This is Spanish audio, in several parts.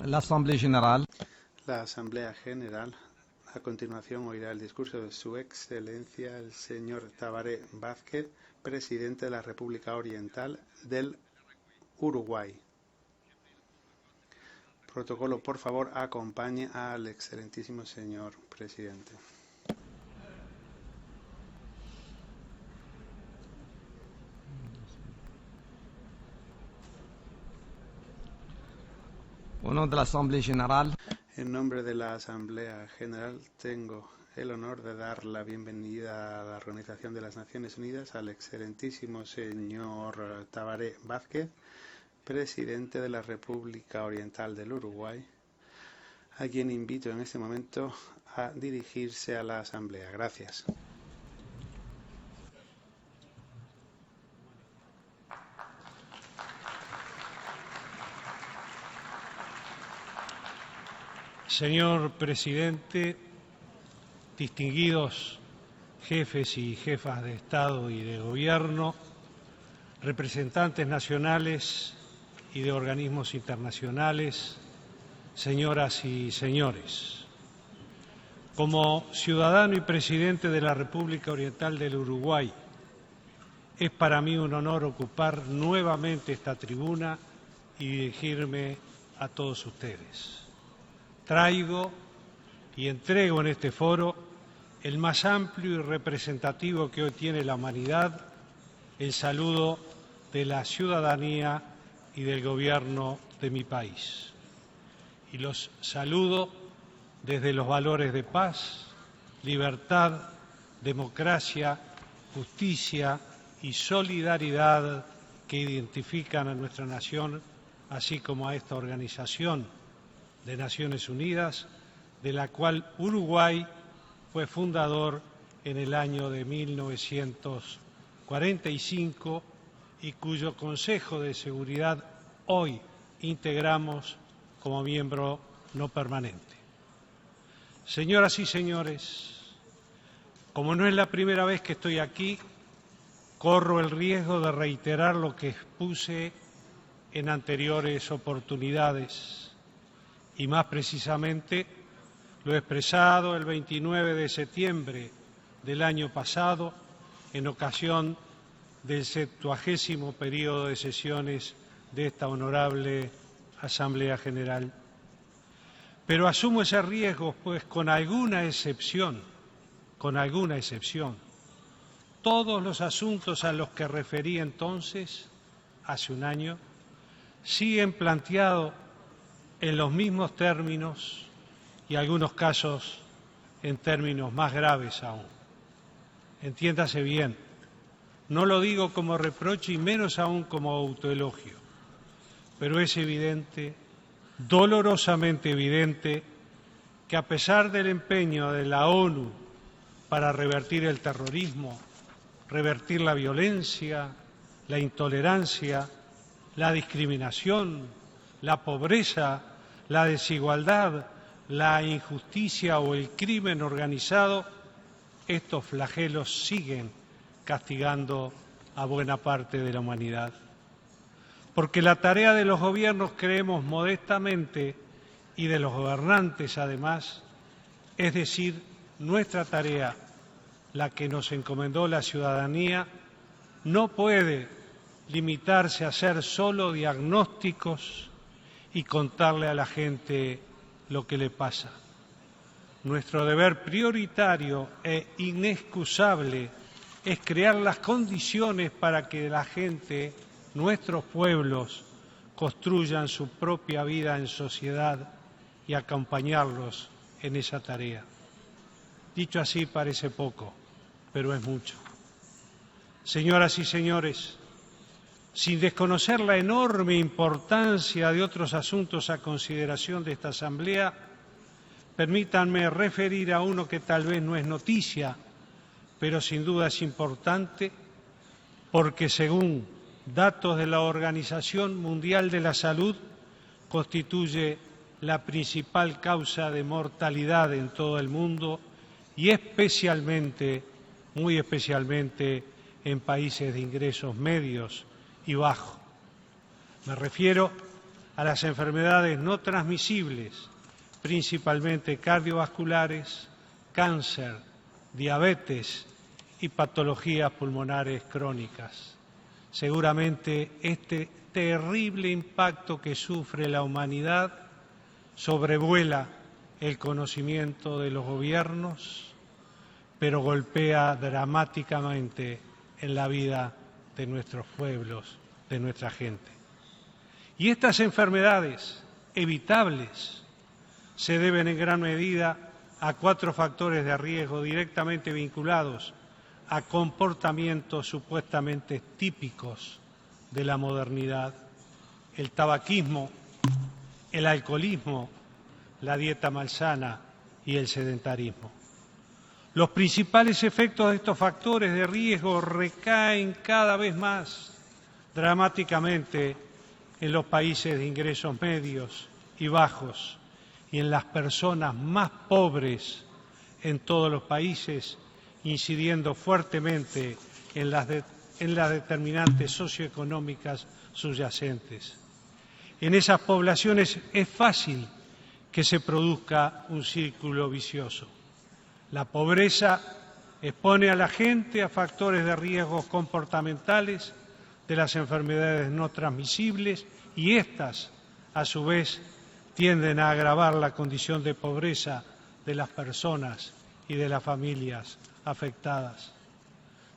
l'Assemblée générale. La Asamblea General a continuación oirá el discurso de Su Excelencia el señor Tabaré Vázquez, presidente de la República Oriental del Uruguay. Protocolo, por favor, acompañe al excelentísimo señor presidente. Au nom de l'Assemblée générale, En nombre de la Asamblea General tengo el honor de dar la bienvenida a la Organización de las Naciones Unidas al excelentísimo señor Tabaré Vázquez, presidente de la República Oriental del Uruguay, a quien invito en este momento a dirigirse a la Asamblea. Gracias. Señor presidente, distinguidos jefes y jefas de Estado y de Gobierno, representantes nacionales y de organismos internacionales, señoras y señores. Como ciudadano y presidente de la República Oriental del Uruguay, es para mí un honor ocupar nuevamente esta tribuna y dirigirme a todos ustedes. Traigo y entrego en este foro el más amplio y representativo que hoy tiene la humanidad, el saludo de la ciudadanía y del gobierno de mi país. Y los saludo desde los valores de paz, libertad, democracia, justicia y solidaridad que identifican a nuestra nación, así como a esta organización de Naciones Unidas, de la cual Uruguay fue fundador en el año de 1945 y cuyo Consejo de Seguridad hoy integramos como miembro no permanente. Señoras y señores, como no es la primera vez que estoy aquí, corro el riesgo de reiterar lo que expuse en anteriores oportunidades, y más precisamente lo expresado el 29 de septiembre del año pasado en ocasión del 70º periodo de sesiones de esta honorable Asamblea General. Pero asumo ese riesgo, pues con alguna excepción, todos los asuntos a los que referí entonces, hace un año, siguen planteados en los mismos términos y algunos casos en términos más graves aún. Entiéndase bien, no lo digo como reproche y menos aún como autoelogio, pero es evidente, dolorosamente evidente, que a pesar del empeño de la ONU para revertir el terrorismo, revertir la violencia, la intolerancia, la discriminación, la pobreza, la desigualdad, la injusticia o el crimen organizado, estos flagelos siguen castigando a buena parte de la humanidad. Porque la tarea de los gobiernos, creemos modestamente, y de los gobernantes además, es decir, nuestra tarea, la que nos encomendó la ciudadanía, no puede limitarse a hacer solo diagnósticos y contarle a la gente lo que le pasa. Nuestro deber prioritario e inexcusable es crear las condiciones para que la gente, nuestros pueblos, construyan su propia vida en sociedad y acompañarlos en esa tarea. Dicho así parece poco, pero es mucho. Señoras y señores, sin desconocer la enorme importancia de otros asuntos a consideración de esta Asamblea, permítanme referir a uno que tal vez no es noticia, pero sin duda es importante, porque según datos de la Organización Mundial de la Salud, constituye la principal causa de mortalidad en todo el mundo y especialmente, muy especialmente, en países de ingresos medios y bajos. Me refiero a las enfermedades no transmisibles, principalmente cardiovasculares, cáncer, diabetes y patologías pulmonares crónicas. Seguramente este terrible impacto que sufre la humanidad sobrevuela el conocimiento de los gobiernos, pero golpea dramáticamente en la vida de nuestros pueblos, de nuestra gente. Y estas enfermedades evitables se deben en gran medida a 4 factores de riesgo directamente vinculados a comportamientos supuestamente típicos de la modernidad: el tabaquismo, el alcoholismo, la dieta malsana y el sedentarismo. Los principales efectos de estos factores de riesgo recaen cada vez más dramáticamente en los países de ingresos medios y bajos y en las personas más pobres en todos los países, incidiendo fuertemente en las determinantes socioeconómicas subyacentes. En esas poblaciones es fácil que se produzca un círculo vicioso. La pobreza expone a la gente a factores de riesgo comportamentales de las enfermedades no transmisibles y éstas, a su vez, tienden a agravar la condición de pobreza de las personas y de las familias afectadas.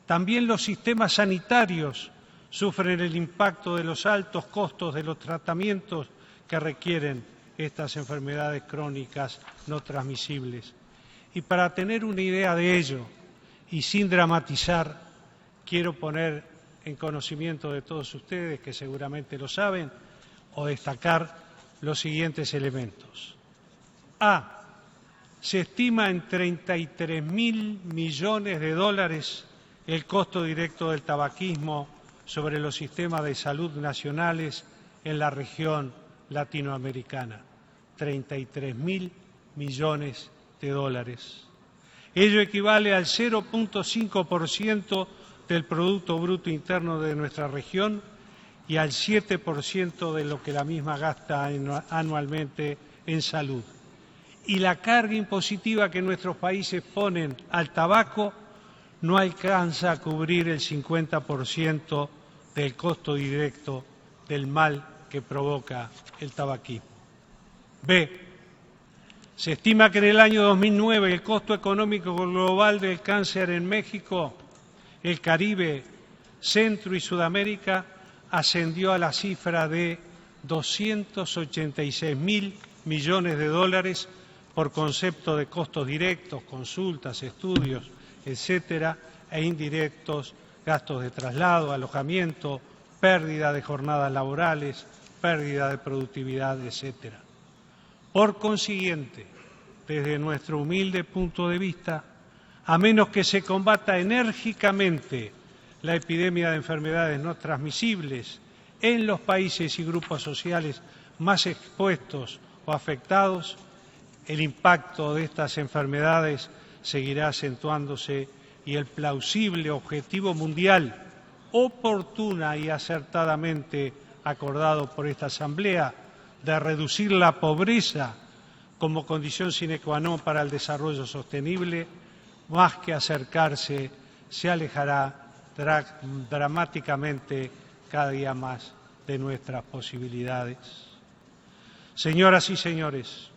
También los sistemas sanitarios sufren el impacto de los altos costos de los tratamientos que requieren estas enfermedades crónicas no transmisibles. Y para tener una idea de ello, y sin dramatizar, quiero poner en conocimiento de todos ustedes, que seguramente lo saben, o destacar los siguientes elementos. A. Se estima en 33.000 millones de dólares el costo directo del tabaquismo sobre los sistemas de salud nacionales en la región latinoamericana. 33.000 millones de dólares. Ello equivale al 0.5% del Producto Bruto Interno de nuestra región y al 7% de lo que la misma gasta anualmente en salud. Y la carga impositiva que nuestros países ponen al tabaco no alcanza a cubrir el 50% del costo directo del mal que provoca el tabaquismo. B. Se estima que en el año 2009 el costo económico global del cáncer en México, el Caribe, Centro y Sudamérica ascendió a la cifra de 286.000 millones de dólares por concepto de costos directos, consultas, estudios, etcétera, e indirectos, gastos de traslado, alojamiento, pérdida de jornadas laborales, pérdida de productividad, etcétera. Por consiguiente, desde nuestro humilde punto de vista, a menos que se combata enérgicamente la epidemia de enfermedades no transmisibles en los países y grupos sociales más expuestos o afectados, el impacto de estas enfermedades seguirá acentuándose y el plausible objetivo mundial, oportuna y acertadamente acordado por esta Asamblea, de reducir la pobreza como condición sine qua non para el desarrollo sostenible, más que acercarse, se alejará dramáticamente cada día más de nuestras posibilidades. Señoras y señores,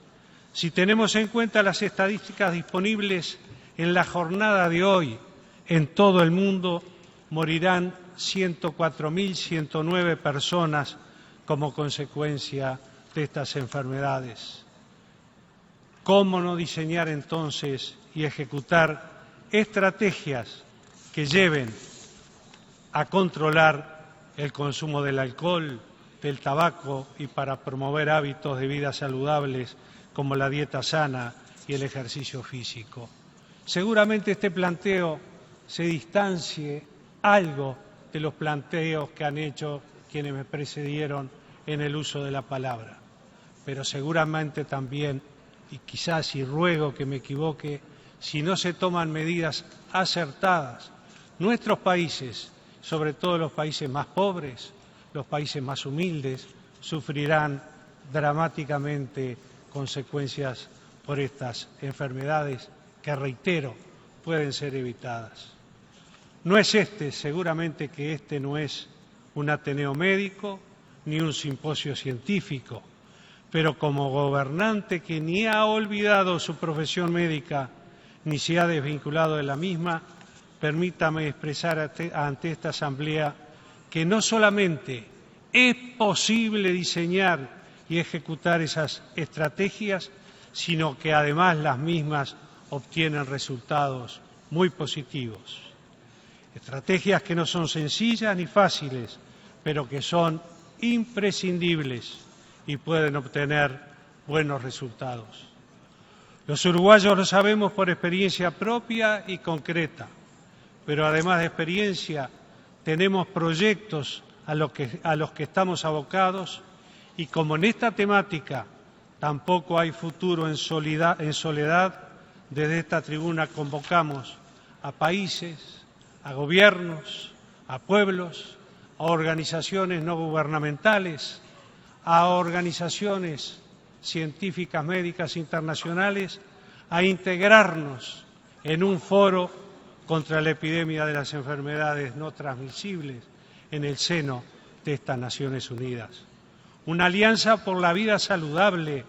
si tenemos en cuenta las estadísticas disponibles en la jornada de hoy, en todo el mundo morirán 104.109 personas como consecuencia de estas enfermedades. ¿Cómo no diseñar entonces y ejecutar estrategias que lleven a controlar el consumo del alcohol, del tabaco y para promover hábitos de vida saludables como la dieta sana y el ejercicio físico? Seguramente este planteo se distancie algo de los planteos que han hecho quienes me precedieron en el uso de la palabra, pero seguramente también, y quizás y ruego que me equivoque, si no se toman medidas acertadas, nuestros países, sobre todo los países más pobres, los países más humildes, sufrirán dramáticamente consecuencias por estas enfermedades que, reitero, pueden ser evitadas. No es seguramente que este no es un ateneo médico ni un simposio científico, pero como gobernante que ni ha olvidado su profesión médica ni se ha desvinculado de la misma, permítame expresar ante esta Asamblea que no solamente es posible diseñar y ejecutar esas estrategias, sino que además las mismas obtienen resultados muy positivos. Estrategias que no son sencillas ni fáciles, pero que son imprescindibles y pueden obtener buenos resultados. Los uruguayos lo sabemos por experiencia propia y concreta, pero además de experiencia tenemos proyectos a los que estamos abocados y como en esta temática tampoco hay futuro en soledad, desde esta tribuna convocamos a países, a gobiernos, a pueblos, a organizaciones no gubernamentales, a organizaciones científicas médicas internacionales a integrarnos en un foro contra la epidemia de las enfermedades no transmisibles en el seno de estas Naciones Unidas. Una alianza por la vida saludable,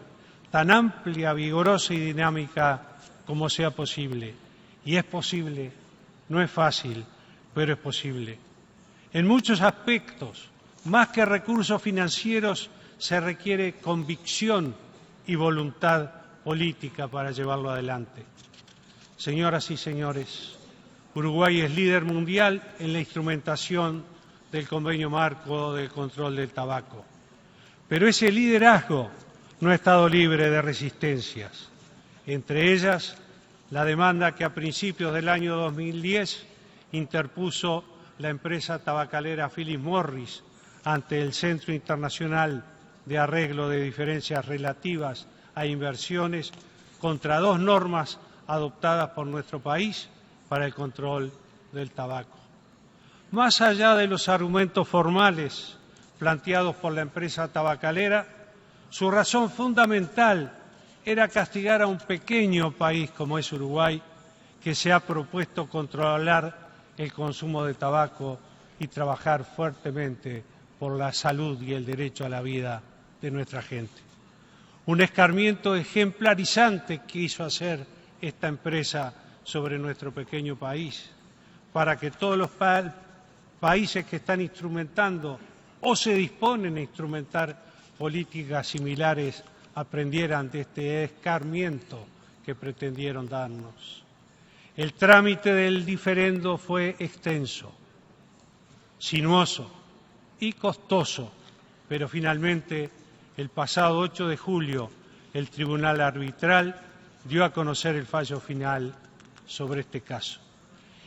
tan amplia, vigorosa y dinámica como sea posible. Y es posible, no es fácil, pero es posible. En muchos aspectos, más que recursos financieros, se requiere convicción y voluntad política para llevarlo adelante. Señoras y señores, Uruguay es líder mundial en la instrumentación del Convenio Marco del Control del Tabaco. Pero ese liderazgo no ha estado libre de resistencias, entre ellas la demanda que a principios del año 2010 interpuso la empresa tabacalera Philip Morris ante el Centro Internacional de Arreglo de Diferencias Relativas a Inversiones contra dos normas adoptadas por nuestro país para el control del tabaco. Más allá de los argumentos formales planteados por la empresa tabacalera, su razón fundamental era castigar a un pequeño país como es Uruguay, que se ha propuesto controlar el consumo de tabaco y trabajar fuertemente por la salud y el derecho a la vida de nuestra gente. Un escarmiento ejemplarizante quiso hacer esta empresa sobre nuestro pequeño país, para que todos los países que están instrumentando o se disponen a instrumentar políticas similares aprendieran de este escarmiento que pretendieron darnos. El trámite del diferendo fue extenso, sinuoso y costoso, pero finalmente el pasado 8 de julio el Tribunal Arbitral dio a conocer el fallo final sobre este caso.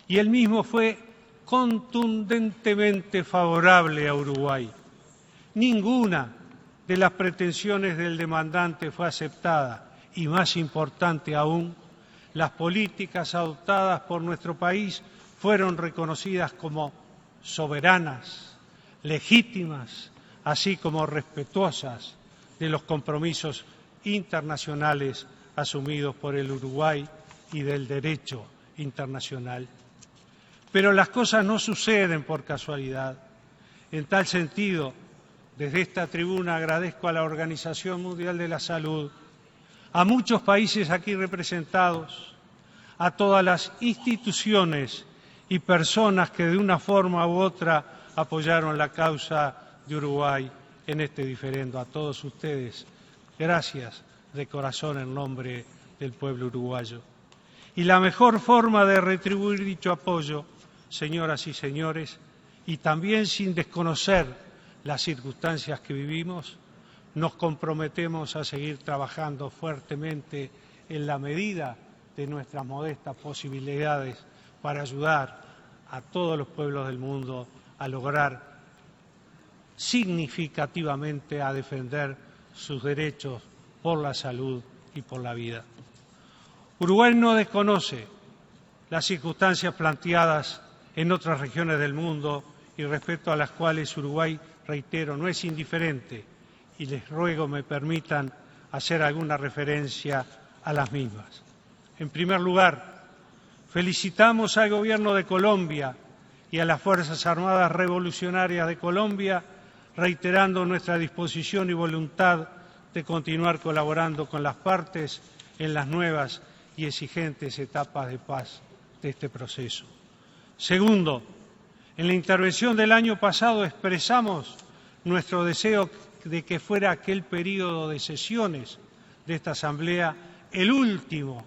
Y el mismo fue contundentemente favorable a Uruguay. Ninguna de las pretensiones del demandante fue aceptada y, más importante aún, las políticas adoptadas por nuestro país fueron reconocidas como soberanas, legítimas, así como respetuosas de los compromisos internacionales asumidos por el Uruguay y del derecho internacional. Pero las cosas no suceden por casualidad. En tal sentido, desde esta tribuna agradezco a la Organización Mundial de la Salud, a muchos países aquí representados, a todas las instituciones y personas que de una forma u otra apoyaron la causa de Uruguay en este diferendo. A todos ustedes, gracias de corazón en nombre del pueblo uruguayo. Y la mejor forma de retribuir dicho apoyo, señoras y señores, y también sin desconocer las circunstancias que vivimos, nos comprometemos a seguir trabajando fuertemente en la medida de nuestras modestas posibilidades para ayudar a todos los pueblos del mundo a lograr significativamente a defender sus derechos por la salud y por la vida. Uruguay no desconoce las circunstancias planteadas en otras regiones del mundo y respecto a las cuales Uruguay, reitero, no es indiferente y les ruego me permitan hacer alguna referencia a las mismas. En primer lugar, felicitamos al Gobierno de Colombia y a las Fuerzas Armadas Revolucionarias de Colombia, reiterando nuestra disposición y voluntad de continuar colaborando con las partes en las nuevas y exigentes etapas de paz de este proceso. Segundo, en la intervención del año pasado expresamos nuestro deseo de que fuera aquel período de sesiones de esta Asamblea el último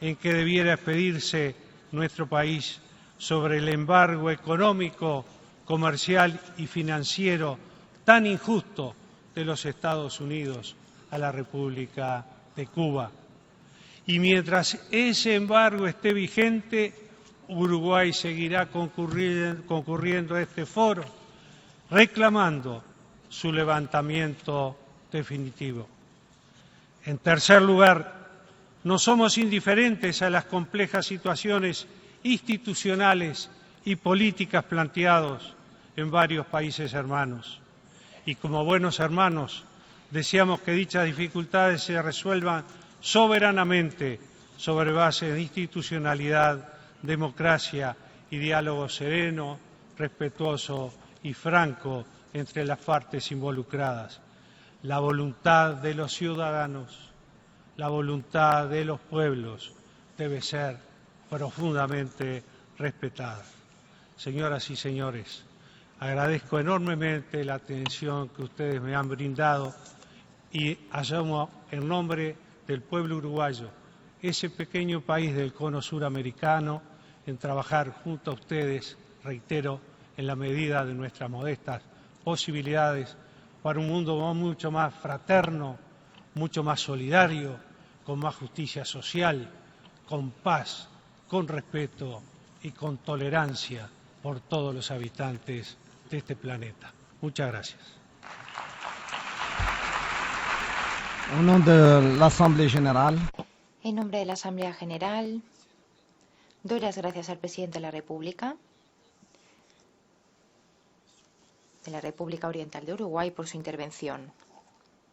en que debiera expedirse nuestro país sobre el embargo económico, comercial y financiero tan injusto de los Estados Unidos a la República de Cuba. Y mientras ese embargo esté vigente, Uruguay seguirá concurriendo a este foro, reclamando su levantamiento definitivo. En tercer lugar, no somos indiferentes a las complejas situaciones institucionales y políticas planteadas en varios países hermanos. Y como buenos hermanos, deseamos que dichas dificultades se resuelvan soberanamente sobre bases de institucionalidad, democracia y diálogo sereno, respetuoso y franco entre las partes involucradas. La voluntad de los ciudadanos, la voluntad de los pueblos debe ser profundamente respetada. Señoras y señores, agradezco enormemente la atención que ustedes me han brindado y asumo en nombre del pueblo uruguayo, ese pequeño país del cono suramericano, en trabajar junto a ustedes, reitero, en la medida de nuestras modestas posibilidades, para un mundo mucho más fraterno, mucho más solidario, con más justicia social, con paz, con respeto y con tolerancia por todos los habitantes de este planeta. Muchas gracias. Au nom de l'Assemblée générale, En nombre de la Asamblea General, doy las gracias al presidente de la República Oriental de Uruguay por su intervención.